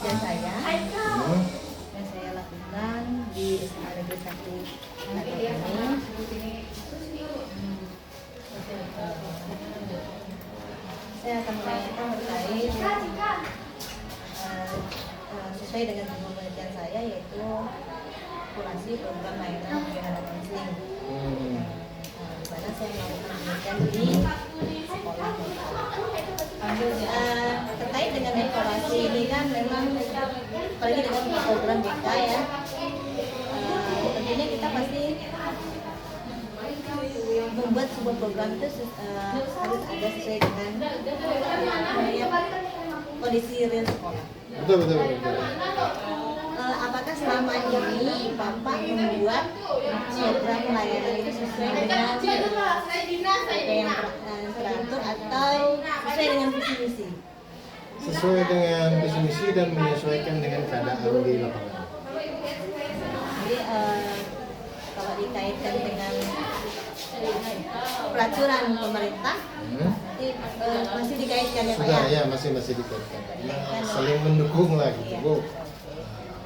penelitian saya yang saya lakukan di SMA Negeri 1 Natal ini. Saya akan menanyakan terkait sesuai dengan judul penelitian saya, yaitu populasi program layanan pembinaan konseling. Di mana saya melakukan penelitian di sekolah. Terkait dengan evaluasi ini kan memang apalagi dengan program BK ya, tentunya kita pasti membuat sebuah program itu harus ada sesuai dengan kondisi real sekolah. Betul. Apakah selama ini Bapak membuat program layanan itu sesuai dengan apa yang teratur atau sesuai dengan visi misi? Sesuai dengan visi misi dan menyesuaikan dengan keadaan di lapangan. Jadi kalau dikaitkan dengan peraturan pemerintah, masih dikaitkan ya Pak Sudah ya? ya, masih dikaitkan. Nah, saling mendukung lah gitu, Bu.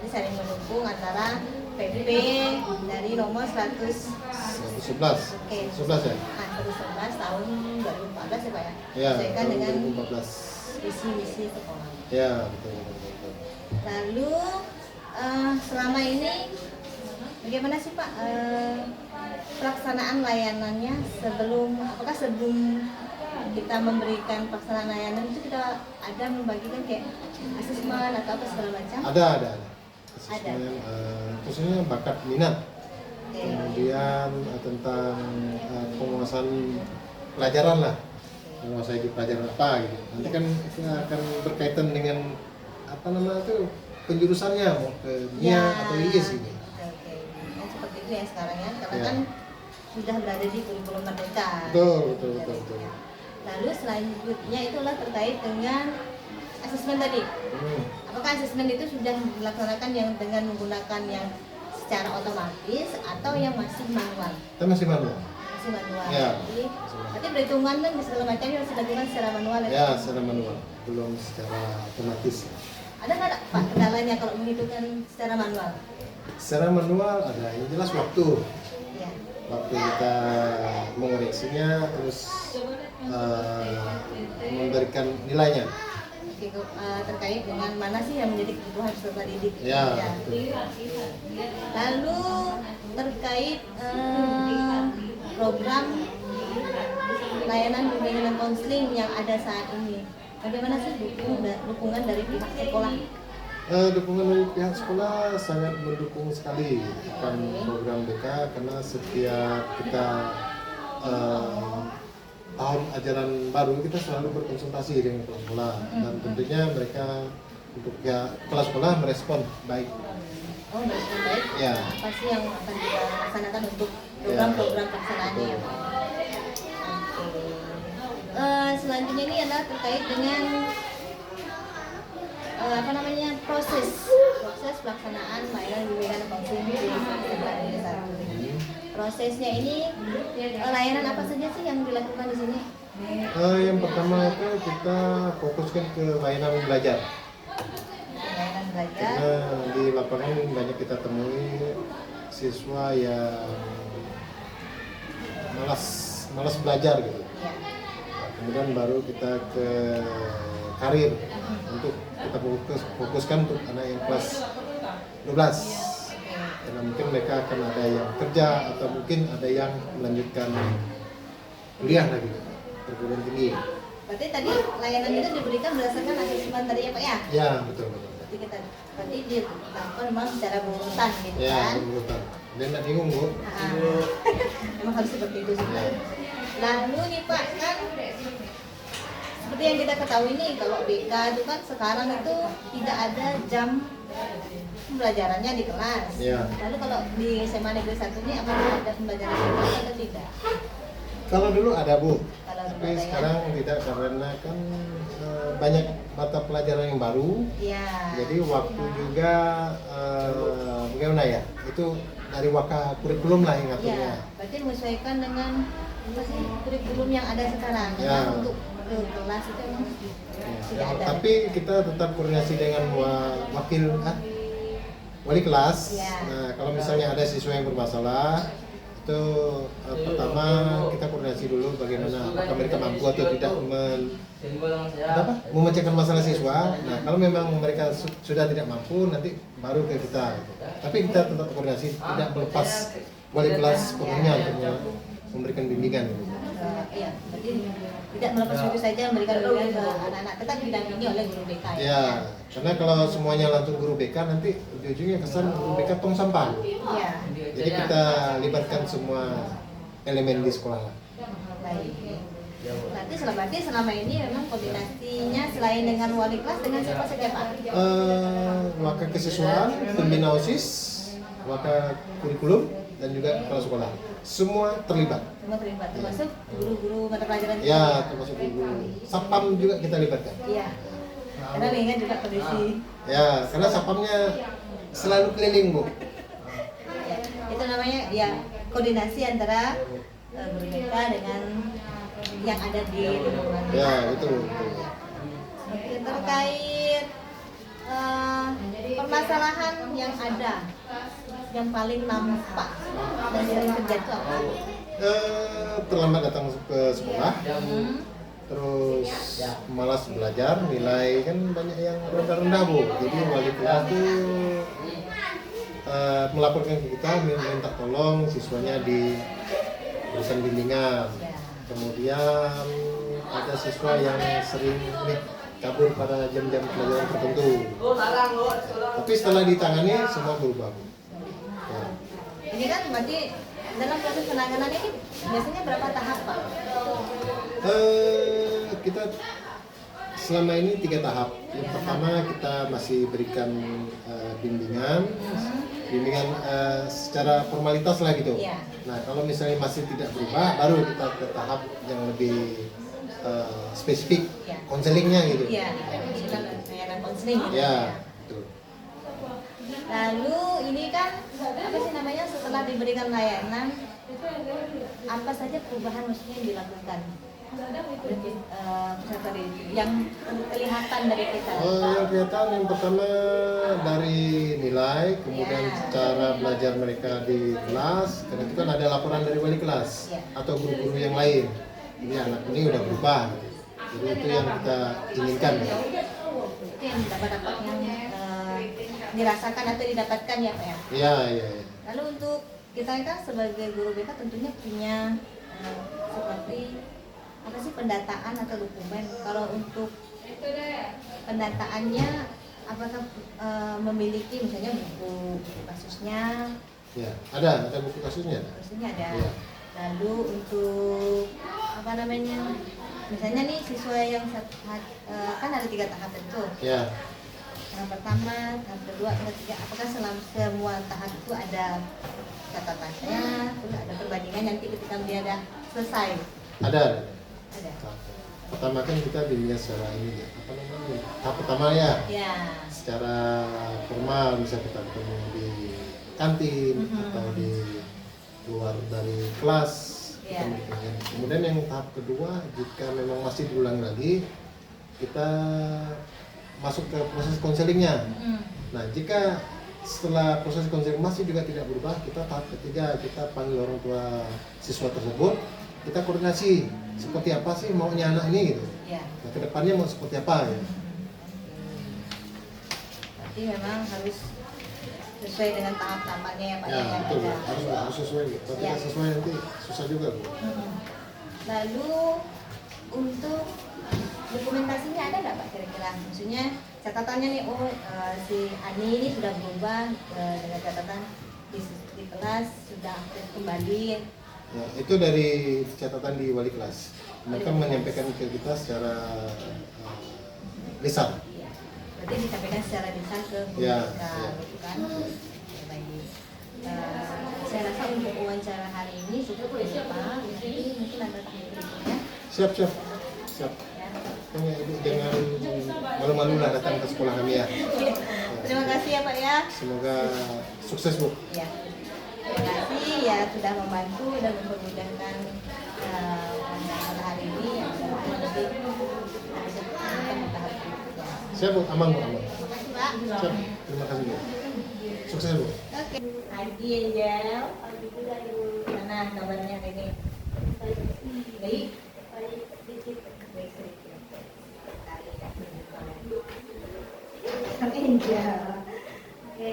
Jadi saling mendukung antara PP dari nomor 111 11 ya? 111 tahun 2014 ya Pak ya? Ya, Sesuaikan tahun dengan 2014. visi misi sekolah. Ya, betul. Lalu selama ini bagaimana sih Pak pelaksanaan layanannya apakah sebelum kita memberikan pelaksanaan layanan itu kita ada membagikan kayak asesmen atau apa segala macam? Ada. Asesmen, khususnya bakat minat. Kemudian tentang penguasaan pelajaran lah. Menguasai pelajaran apa gitu. Nanti kan itu akan berkaitan dengan apa namanya itu penjurusannya, mau ke MIA atau IIS gitu. Oke. Kan seperti itu ya sekarang ya, karena kan sudah berada di kurikulum merdeka. Betul. Lalu selanjutnya itulah terkait dengan asesmen tadi. Apakah asesmen itu sudah dilaksanakan yang dengan menggunakan yang secara otomatis atau yang masih manual? Kita masih manual. Masih manual. Ya. Jadi berarti perhitungan dan segala macam harus dilakukan secara manual Ya, secara manual, belum secara otomatis. Ada nggak Pak kendalanya kalau menghitungkan secara manual? Secara manual ada, yang jelas waktu. Ya. Waktu kita mengoreksinya, terus memberikan nilainya. Oke, terkait dengan mana sih yang menjadi kebutuhan peserta didik? Ya. Lalu terkait program layanan bimbingan dan konseling yang ada saat ini, bagaimana sih dukungan dari pihak sekolah? Dukungan dari pihak sekolah sangat mendukung sekali kan program BK, karena setiap kita tahun ajaran baru kita selalu berkonsultasi dengan kepala sekolah, dan tentunya mereka untuk pihak kepala sekolah merespon baik. Oh, merespon baik. Ya. Apa sih yang akan kita laksanakan untuk program-program pelaksanaannya ya Pak? Oke. Selanjutnya ini adalah terkait dengan proses pelaksanaan layanan bimbingan konseling di SMA Negeri 1. Prosesnya ini layanan apa saja sih yang dilakukan di sini? Yang pertama itu kita fokuskan ke layanan belajar. Layanan belajar. Karena di lapangan banyak kita temui siswa yang malas belajar gitu. Ya. Kemudian baru kita ke karir untuk kita fokuskan untuk anak yang kelas 12. Karena mungkin mereka akan ada yang kerja atau mungkin ada yang melanjutkan kuliah lagi, perguruan tinggi. Berarti tadi layanan itu diberikan berdasarkan asesmen tadi ya Pak ya? Ya, betul. Berarti dilakukan memang secara berurutan gitu Ya, kan? berurutan. Dan tidak bingung, Bu. Memang harus seperti itu sih. Lalu nih Pak, kan seperti yang kita ketahui nih, kalau BK itu kan sekarang itu tidak ada jam pembelajarannya di kelas. Ya. Lalu kalau di SMA Negeri 1 ini apakah ada pembelajaran di kelas atau tidak? Kalau dulu ada, Bu. Kalau dulu Tapi ada ya? sekarang tidak, karena kan banyak mata pelajaran yang baru. Iya. Jadi waktu juga bagaimana ya? Itu dari waka kurikulum lah yang Iya, ngaturnya. berarti menyesuaikan dengan apa sih kurikulum yang ada sekarang. Ya. Nah, untuk ke kelas itu memang tidak ada. Tapi kita tetap koordinasi dengan wakil wali kelas. Ya. Nah, kalau misalnya ada siswa yang bermasalah, itu pertama kita koordinasi dulu bagaimana apakah mereka mampu atau tidak memecahkan masalah siswa. Nah, kalau memang mereka sudah tidak mampu, nanti baru ke kita. Gitu. Tapi kita tetap koordinasi, tidak melepas wali kelas sepenuhnya untuk memberikan bimbingan. Gitu. Iya, berarti tidak melepas begitu saja memberikan bimbingan ke anak-anak, tetap didampingi oleh guru BK. Ya, karena kalau semuanya langsung guru BK nanti ujung-ujungnya kesan guru BK tong sampah. Iya. Jadi kita libatkan semua elemen di sekolah. Baik. Berarti selama ini memang koordinasinya selain dengan wali kelas dengan siapa saja Pak? Wakil kesiswaan, pembina OSIS, wakil kurikulum, dan juga kepala sekolah. Semua terlibat. Semua terlibat, termasuk guru-guru mata pelajaran. Ya, termasuk guru. Sapam juga kita libatkan. Iya. Karena mengingat juga kondisi. Ya, karena sapamnya selalu keliling, Bu. Ya, itu namanya ya koordinasi antara guru BK dengan yang ada di lingkungan. Ya, itu. Oke, terkait permasalahan yang ada yang paling nampak dan sering terjadi itu apa? Terlambat datang ke sekolah, terus malas belajar, nilai kan banyak yang rendah-rendah, Bu. Jadi wali kelas tuh melaporkan ke kita, minta tolong siswanya diberikan bimbingan. Kemudian ada siswa yang sering kabur pada jam-jam pelajaran tertentu. Tapi setelah ditangani semua berubah, Bu. Ya. Ini kan berarti dalam proses penanganan ini biasanya berapa tahap Pak? Kita selama ini 3 tahap. Yang pertama kita masih berikan bimbingan secara formalitas lah gitu. Iya. Nah, kalau misalnya masih tidak berubah, baru kita ke tahap yang lebih spesifik, Iya. konselingnya gitu. Iya, kita layanan konseling gitu. Ya, betul. Lalu ini kan apa sih namanya setelah diberikan layanan apa saja perubahan maksudnya yang dilakukan? Yang kelihatan dari kita. Yang kelihatan yang pertama dari nilai, kemudian cara belajar mereka di kelas, karena itu kan ada laporan dari wali kelas atau guru-guru yang lain. Ini anak ini udah berubah, jadi itu yang kita inginkan. Itu yang dapat yang dirasakan atau didapatkan ya Pak ya? Iya, iya. Lalu untuk kita kan sebagai guru BK tentunya punya seperti apa sih pendataan atau dokumen. Kalau untuk pendataannya apakah memiliki misalnya buku kasusnya? Ya, ada buku kasusnya. Kasusnya ada. Ya. Lalu untuk apa namanya? Misalnya nih siswa yang kan ada 3 tahap tentu. Ya. Yang pertama, yang kedua, yang ketiga, apakah semua tahap itu ada catatannya, terus ada perbandingan nanti ketika dia ada selesai? Ada. Ada. Pertama kan kita bimbingan secara ini ya, apa namanya? Tahap pertama ya. Ya. Secara formal bisa kita ketemu di kantin atau di luar dari kelas. Ya. Kemudian yang tahap kedua, jika memang masih diulang lagi, kita masuk ke proses konselingnya. Nah, jika setelah proses konseling masih juga tidak berubah, kita tahap ketiga, kita panggil orang tua siswa tersebut, kita koordinasi seperti apa sih maunya anak ini gitu. Ya. Nah, kedepannya mau seperti apa ya. Berarti memang harus sesuai dengan tahap-tahapannya ya Pak Ya, yang betul. ada. Harus sesuai. Kalau Ya. tidak sesuai nanti susah juga, Bu. Lalu untuk dokumentasinya ada nggak Pak kira-kira? Maksudnya catatannya nih, si Ani ini sudah berubah dengan catatan di kelas sudah aktif kembali. Ya, itu dari catatan di wali kelas. Mereka menyampaikan ke kita secara lisan. Iya. Berarti disampaikan secara lisan ke guru Ya, BK, ya. gitu kan? Ya, baik. Saya rasa untuk wawancara hari ini cukup ya Pak. Nanti mungkin ada tahap berikutnya. Siap. Ya. Tanya Ibu jangan malu-malu lah datang ke sekolah kami ya. Terima kasih ya Pak ya. Semoga sukses, Bu. Ya. Terima kasih ya sudah membantu dan mempermudahkan pada hari ini yang kurang lebih ada tahap berikutnya. Siap Bu, aman Bu, aman. Makasih Pak. Siap, terima kasih Bu. Sukses Bu. Oke. Pagi Angel. Gimana kabarnya hari ini? Baik. Baik sedikit. Kang Angel. Oke,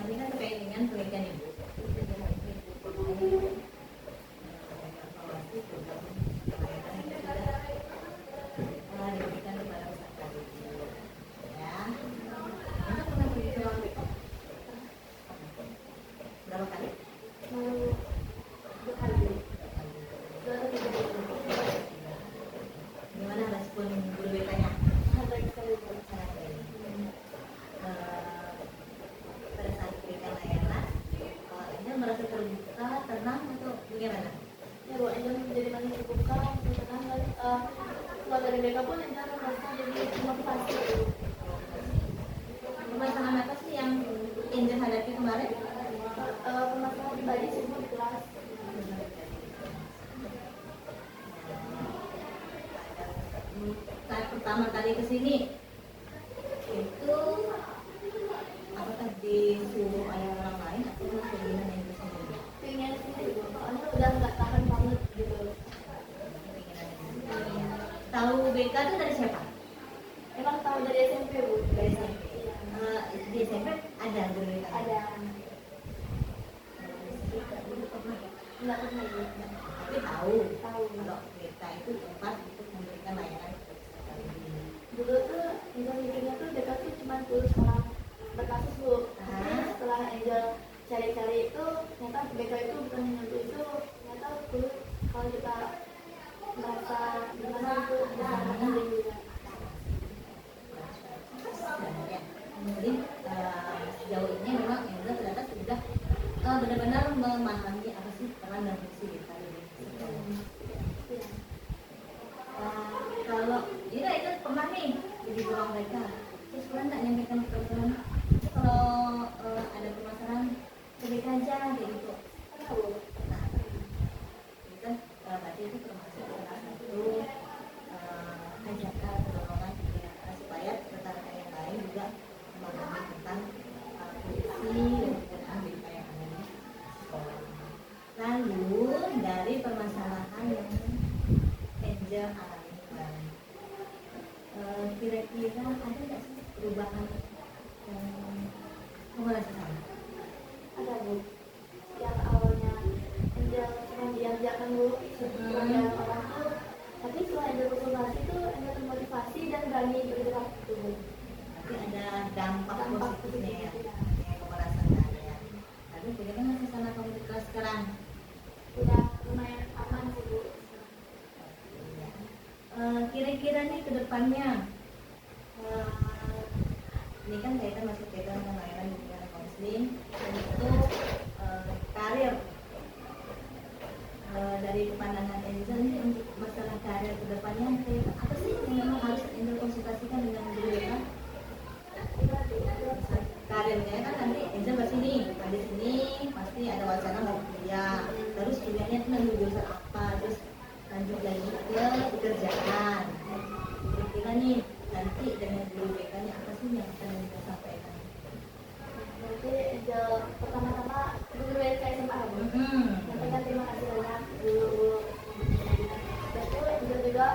ini kan terkait dengan penelitian Ibu. Diberikan kepada peserta didik. Ya. Anda pernah pergi ke ruang BK? Berapa kali? Gimana respon guru BK-nya? Pada saat diberikan layanan, Anda merasa terbuka, tenang atau bagaimana? Ya Bu, Angel menjadi makin terbuka, tenang, dan keluar dari BK pun Angel merasa jadi motivasi. Permasalahan apa sih yang Angel hadapi kemarin? Permasalahan pribadi sih Bu, di kelas. Saat pertama kali ke sini itu apakah disuruh oleh orang lain atau keinginan Angel sendiri? Pengen sendiri Bu, soalnya udah nggak tahan banget gitu. Tahu BK itu dari siapa? Emang tahu dari SMP Bu? Dari SMP. Di SMP ada guru BK? Ada. Nggak pernah Bu. Tapi tahu Tahu. kalau BK itu tempat untuk memberikan layanan kepada peserta didik. Dulu tuh Angel mikirnya tuh BK tuh cuma tulus orang berkasus Bu. Tapi setelah Angel cari-cari itu ternyata BK itu bukan hanya untuk itu, ternyata tulus kalau kita merasa gimana itu bisa mengalir juga. Ya. Jadi sejauh ini memang Angel ternyata sudah benar-benar memahami apa sih peran dan fungsi BK di sekolah. Iya. Kalau Ira itu pernah nih jadi ruang BK, terus pernah nggak nyampaikan ke teman kalau ada permasalahan ke BK aja kayak gitu? Tahu. Nah, itu kan berarti itu termasuk salah satu ajakan atau dorongan supaya rekan-rekan yang lain juga memahami tentang fungsi dan penggunaan BK yang ada di sekolah. Lalu dari permasalahan yang Angel alami kemarin, kira-kira ada nggak sih perubahan yang kamu rasakan? Ada Bu. Yang awalnya Angel cuma diam-diamkan dulu kepada orang tuh, tapi setelah Angel konsultasi tuh Angel termotivasi dan berani bergerak gitu Bu. Tapi ada dampak Dampak positifnya ya positifnya. yang kamu rasakan ya. Lalu bagaimana suasana kamu di kelas sekarang? Udah lumayan aman sih Bu. Kira-kira nih ke depannya, ini kan kaitan masuk kaitan dengan layanan dukungan konseling untuk karir. Dari pandangan Angel ini untuk masalah karir ke depannya kayak apa sih yang memang harus Angel konsultasikan dengan guru BK? Karirnya kan nanti Angel ke sini, nah di sini pasti ada wacana mau kuliah, terus kuliahnya itu nanti jurusan apa, terus lanjut lagi ke pekerjaan. Kira-kira nih nanti dengan guru BK-nya apa sih yang akan kita sampaikan? Berarti Angel pertama-tama guru BK SMA Bu. Sampaikan terima kasih banyak guru-guru. Terus Angel juga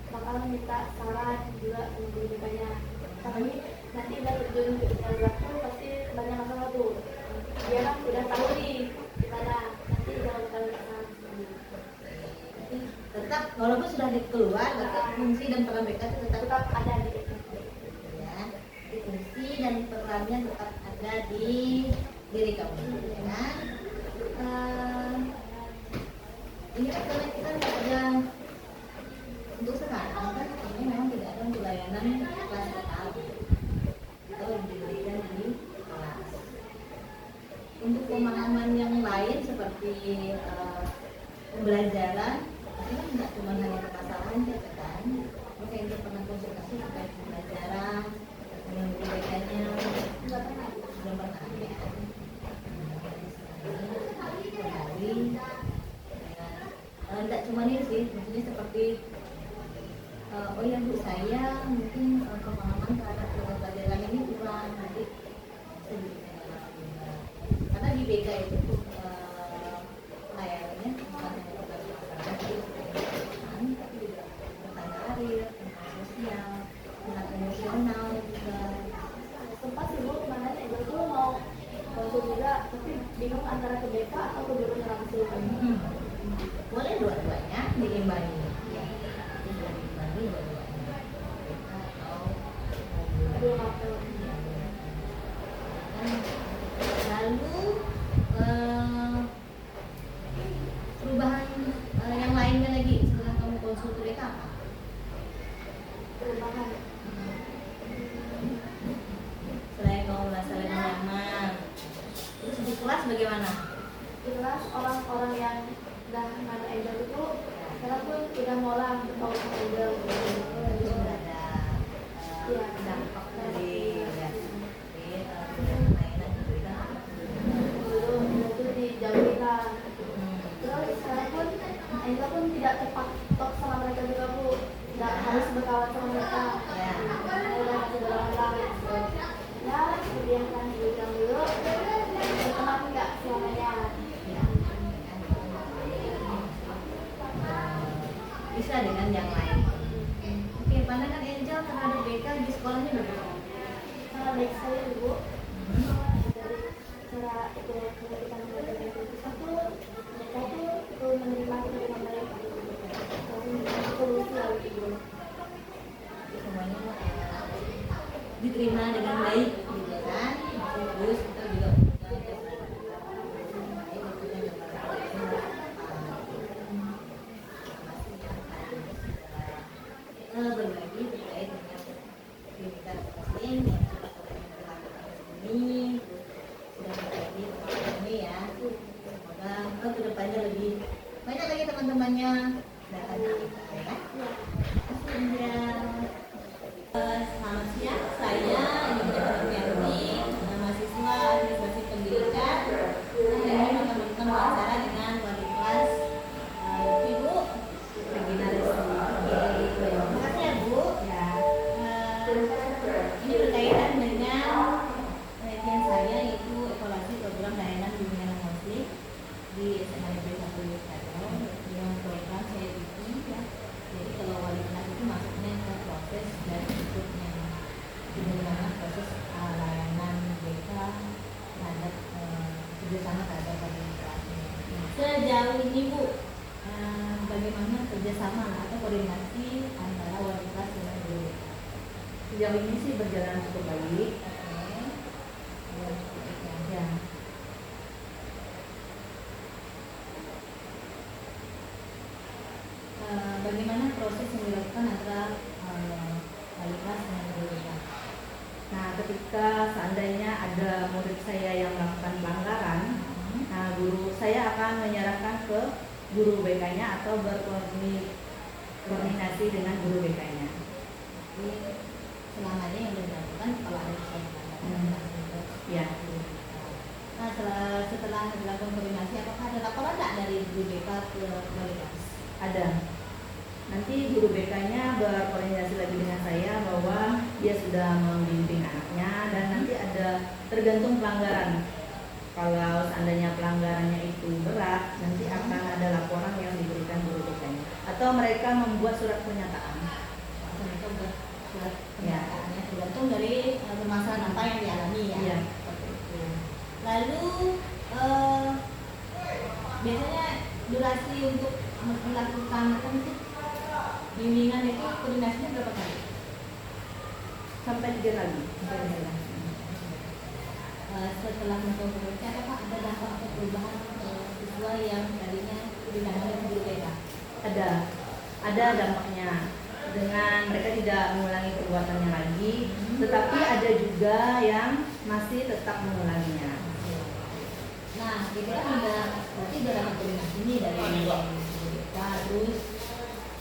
bakal minta saran juga sama guru BK-nya. Tapi nanti udah terjun ke dunia tuh pasti banyak masalah tuh. Dia kan udah tahu nih gimana nanti jangan bakal kesalahan. Tetap walaupun sudah keluar, tetap fungsi dan peran BK itu tetap Ada di ya. Jadi fungsi dan perannya tetap ada di diri kamu, ya kan? Ini kan karena kita nggak ada untuk sekarang kan ini memang tidak ada untuk layanan kelas tetap atau diberikan di kelas. Untuk pemahaman yang lain seperti pembelajaran itu kan nggak cuma hanya permasalahan saja kan. Maka yang pernah konsultasi terkait pembelajaran dengan guru BK-nya nggak pernah. belum pernah ya. Kembali tidak cuma oh ya Bu, saya mungkin pemahaman terhadap pelajaran ini kurang, nanti karena di BK itu layanannya bukan hanya kepada masyarakat, tapi juga tentang karir, tentang sosial, tentang emosional juga. Sempat sih Bu, kemarin Angel tuh mau konsul juga, tapi bingung antara ke BK atau ke gurunya langsung. Boleh dua-duanya diimbangi, ya. Diimbangi dua-duanya, BK atau Aduh, maaf. lalu perubahan yang lainnya lagi setelah kamu konsul ke BK apa? Perubahan. Selain kamu merasa lebih nyaman, terus di kelas bagaimana? Di kelas orang-orang yang udah nanya Angel itu sekarang pun udah mulai bertemu sama Angel. Itu sudah ada Iya. dampak dari kegiatan layanan yang diberikan. Dulu itu dijauhi lah. Terus sekarang pun Angel pun tidak terpatok sama mereka juga Bu, tidak harus berkawan sama mereka. Ya. Udah masih berlalang gitu. Ya seperti yang kan dibilang dulu, berteman nggak selamanya. Ya. Bisa dengan yang lain. Oke, pandangan Angel terhadap BK di sekolahnya bagaimana? Sangat baik sekali Bu. Dari cara itu kita mengajar itu satu, mereka tuh menerima kita dengan baik. Lalu solusi lalu itu. Semuanya diterima dengan baik, gitu kan? Terus kita juga berbagi terkait dengan aktivitas pasien yang sudah dilakukan ini, sudah terjadi teman ini ya. Semoga kedepannya lebih banyak lagi teman-temannya datang ke kita ya. Terima kasih Indra. Selamat siang, saya Indra Ferdi, mahasiswa administrasi pendidikan. Saya ini akan wawancara dengan wali kelas Ibu Regina Resti. Terima kasih ya Bu. Ya. Ini berkaitan dengan penelitian saya, yaitu evaluasi program layanan bimbingan musik di SMA Negeri 1 Yogyakarta yang program saya bikin ya. Jadi kalau wali kelas itu masuknya ke proses dan ikutnya bagaimana proses layanan BK terhadap kerjasama terhadap wali kelasnya. Sejauh ini Bu, bagaimana kerjasama atau koordinasi antara wali kelas dengan guru BK? Sejauh ini sih berjalan cukup baik. Ya. Bagaimana proses yang dilakukan antara wali kelas dengan guru BK? Nah, ketika seandainya ada murid saya yang melakukan pelanggaran, nah guru saya akan menyerahkan ke guru BK-nya atau berkoordinasi dengan guru BK-nya. Jadi selamanya yang dilakukan kalau ada pelanggaran Ya. Nah, setelah dilakukan koordinasi, apakah ada laporan nggak dari guru BK ke wali kelas? Ada. Nanti guru BK-nya berkoordinasi lagi dengan saya bahwa dia sudah membimbing anaknya, dan nanti ada tergantung pelanggaran. Kalau seandainya pelanggarannya itu berat, nanti akan ada laporan yang diberikan guru BK-nya. Atau mereka membuat surat pernyataan. Mereka buat surat pernyataannya tergantung dari permasalahan apa yang dialami ya. Iya. Seperti itu. Lalu biasanya durasi untuk melakukan bimbingan itu koordinasinya berapa kali? Sampai 3 kali. Setelah melakukan koordinasi, apakah ada dampak atau perubahan siswa yang tadinya ditangani guru BK? Ada dampaknya. Dengan mereka tidak mengulangi perbuatannya lagi, tetapi ada juga yang masih tetap mengulanginya. Nah, kita kan berarti udah dapat koordinasi nih dari BK, terus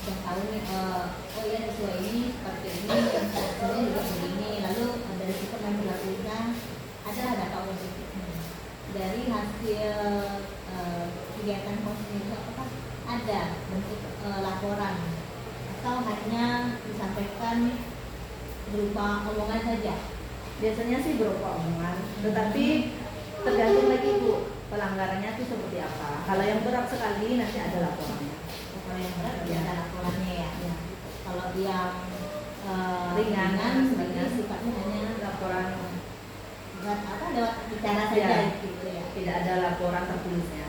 udah tahu nih, oh iya siswa ini seperti ini, hasilnya juga begini, lalu dari sistem yang dilakukan ada dampak positifnya. Dari hasil kegiatan konseling itu apakah ada bentuk laporan atau hanya disampaikan disampaikan berupa omongan saja? Biasanya sih berupa omongan, tetapi tergantung lagi Bu, pelanggarannya itu seperti apa. Kalau yang berat sekali nanti ada laporannya. Kalau yang berat Ya. ada laporannya ya. Ya. Kalau yang Ringan, sebenarnya ringan. sifatnya hanya Laporan buat apa lewat bicara saja Ya. gitu ya. tidak ada laporan tertulisnya.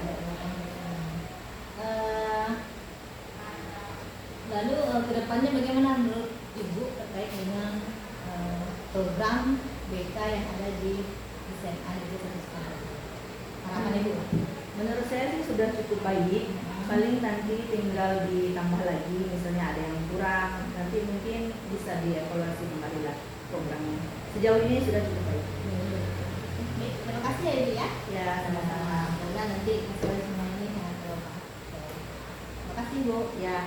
Lalu kedepannya bagaimana menurut Ibu terkait dengan program BK yang ada di SMA Negeri 1 Sukadana? Harapan Ibu? Menurut saya sih sudah cukup baik. Paling nanti tinggal ditambah lagi, misalnya ada yang kurang, nanti mungkin bisa dievaluasi kembali lah programnya. Sejauh ini sudah cukup baik. Baik, terima kasih ya Ibu ya. Ya, sama-sama. Semoga nanti hasil semua ini sangat bermanfaat. Terima kasih Bu. Ya.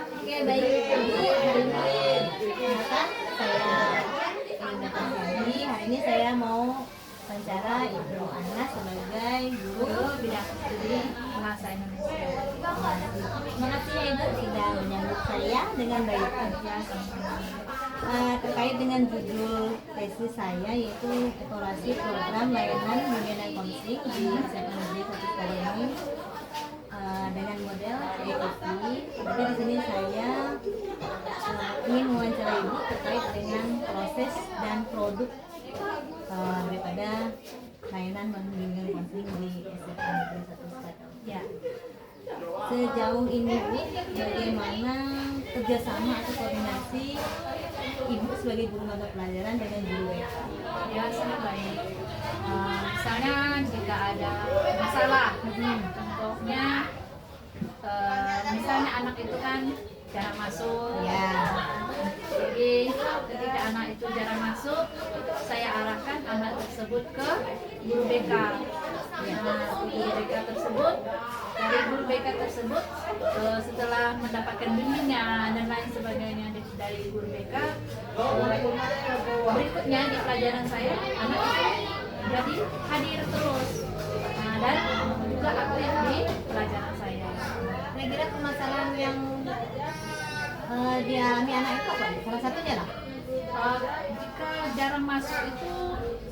Oke, baik Ibu, hari ini perkenalkan saya datang lagi. Hari ini saya mau wawancara Ibu Anas sebagai guru bidang studi bahasa Indonesia. Terima kasih ya Ibu sudah menyambut saya dengan baik. Terkait dengan judul tesis saya yaitu evaluasi program layanan bimbingan dan konseling di SMA Negeri 1 Sukadana ini dengan model EFI. Jadi di sini saya ingin mewawancarai Ibu terkait dengan proses dan produk daripada layanan bimbingan konseling di SMA Negeri 1 Sukadana. Ya. Sejauh ini Bu, bagaimana kerjasama atau koordinasi Ibu sebagai guru mata pelajaran dengan guru BK? Ya, sangat baik. Misalnya jika ada masalah, contohnya misalnya anak itu kan jarang masuk. Ya. Jadi ketika anak itu jarang masuk, saya arahkan anak tersebut ke guru BK. Nah, guru BK tersebut, dari guru BK tersebut setelah mendapatkan bimbingan dan lain sebagainya dari guru BK, berikutnya di pelajaran saya anak itu jadi hadir terus. Nah, dan juga aktif di pelajaran saya. Kira-kira permasalahan yang dialami anak itu apa? Salah satunya lah. Jika jarang masuk itu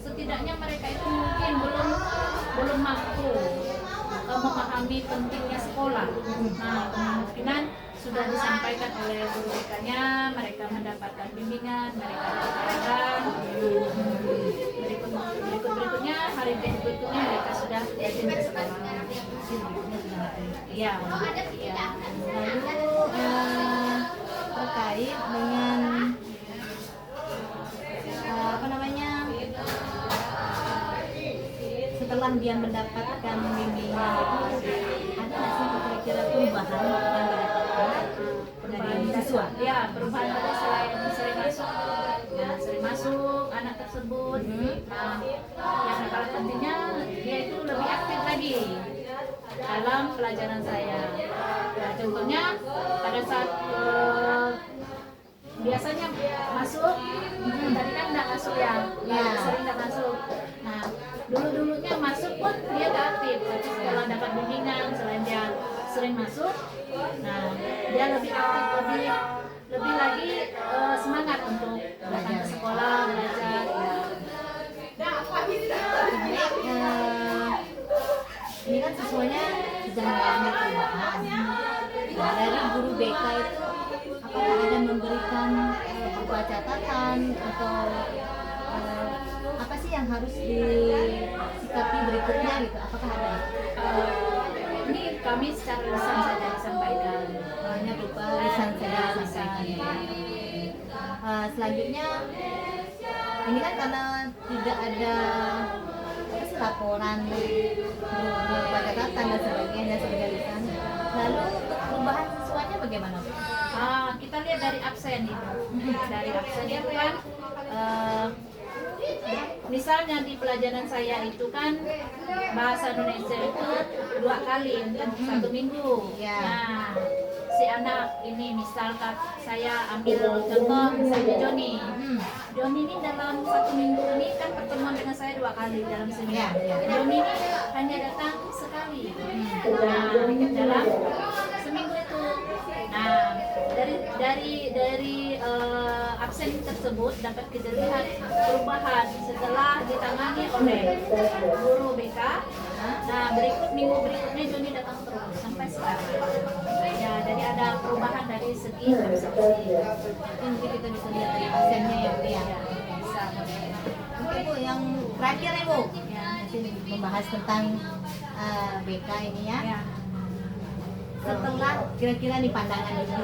setidaknya mereka itu mungkin belum mampu memahami pentingnya sekolah. Nah, kemungkinan sudah disampaikan oleh guru BK-nya, mereka mendapatkan bimbingan, mereka diterangkan. Berikutnya hari berikutnya mereka sudah rajin ke sekolah. Iya, iya. Lalu terkait dengan apa namanya, setelah dia mendapatkan bimbingan itu ada nggak sih kira-kira perubahan yang didapatkan dari siswa? Ya, perubahan tadi selain sering masuk anak tersebut. Nah, yang paling pentingnya dia itu lebih aktif lagi dalam pelajaran saya. Nah, contohnya pada saat biasanya masuk, tadi kan nggak masuk ya, sering nggak masuk. Nah, dulunya masuk pun dia nggak aktif, tapi setelah dapat bimbingan, selain dia sering masuk, nah dia lebih aktif, lebih lagi semangat untuk datang ke sekolah belajar. Ini kan siswanya sudah mengalami perubahan. Nah, dari guru BK itu apakah ada memberikan berupa catatan atau apa sih yang harus disikapi berikutnya gitu? Apakah ada? Ini kami secara lisan saja disampaikan. Hanya berupa lisan saja disampaikan. Selanjutnya ini kan karena tidak ada apa sih, laporan berupa catatan dan sebagainya sebagai lisan. Lalu untuk perubahan siswanya bagaimana? Kita lihat dari absen itu. Dari absen itu kan misalnya di pelajaran saya itu kan bahasa Indonesia itu 2 kali untuk 1 minggu. Ya. Nah, si si anak ini misal saya ambil contoh misalnya Joni. Joni ini dalam 1 minggu ini kan pertemuan dengan saya 2 kali dalam seminggu. Joni ini hanya datang sekali. Nah, dalam seminggu itu. Nah, dari absen tersebut dapat kita lihat perubahan setelah ditangani oleh guru BK. Nah, minggu berikutnya Joni datang terus sampai sekarang. Ya, jadi ada perubahan dari segi absensi. Mungkin kita bisa lihat dari absennya ya Bu ya. Bisa. Oke Bu, yang terakhir nih Bu, masih membahas tentang BK ini ya. Ya. Setelah kira-kira nih pandangan Ibu,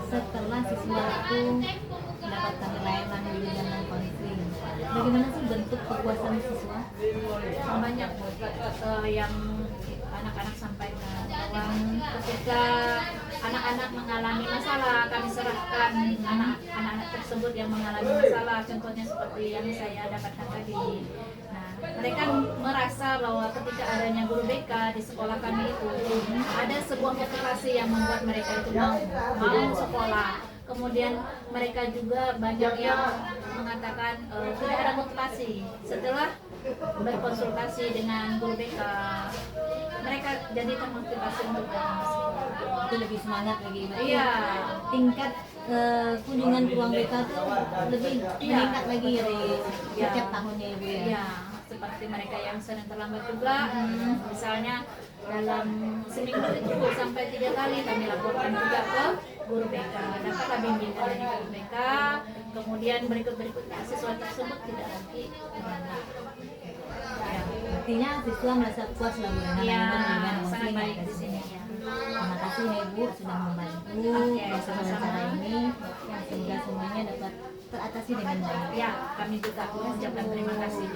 setelah siswa itu mendapatkan layanan di zaman konseling, bagaimana sih bentuk kepuasan siswa? Banyak yang anak-anak sampaikan bahwa ketika anak-anak mengalami masalah, kami serahkan anak-anak tersebut yang mengalami masalah, contohnya seperti yang saya dapatkan tadi. Nah, mereka merasa bahwa ketika adanya guru BK di sekolah kami itu ada sebuah motivasi yang membuat mereka itu mau sekolah. Kemudian mereka juga banyak yang mengatakan tidak ada motivasi. Setelah berkonsultasi dengan guru BK, mereka jadi termotivasi untuk sekolah. Itu lebih semangat lagi. Iya. Tingkat kunjungan ke ruang BK itu lebih meningkat lagi dari setiap tahunnya Ibu ya. Ya, seperti mereka yang sering terlambat juga, misalnya dalam seminggu itu sampai 3 kali kami laporkan juga ke guru BK, dapatlah bimbingan dari guru BK, kemudian berikutnya siswa tersebut tidak lagi terlambat. Ya. Artinya siswa merasa puas lah dengan Ya, layanan sangat konseling baik yang ada di sini ya. Terima kasih ya Ibu sudah membantu Oke, proses sama-sama. acara ini, yang semoga semuanya dapat teratasi dengan baik. Ya, kami juga mengucapkan terima kasih.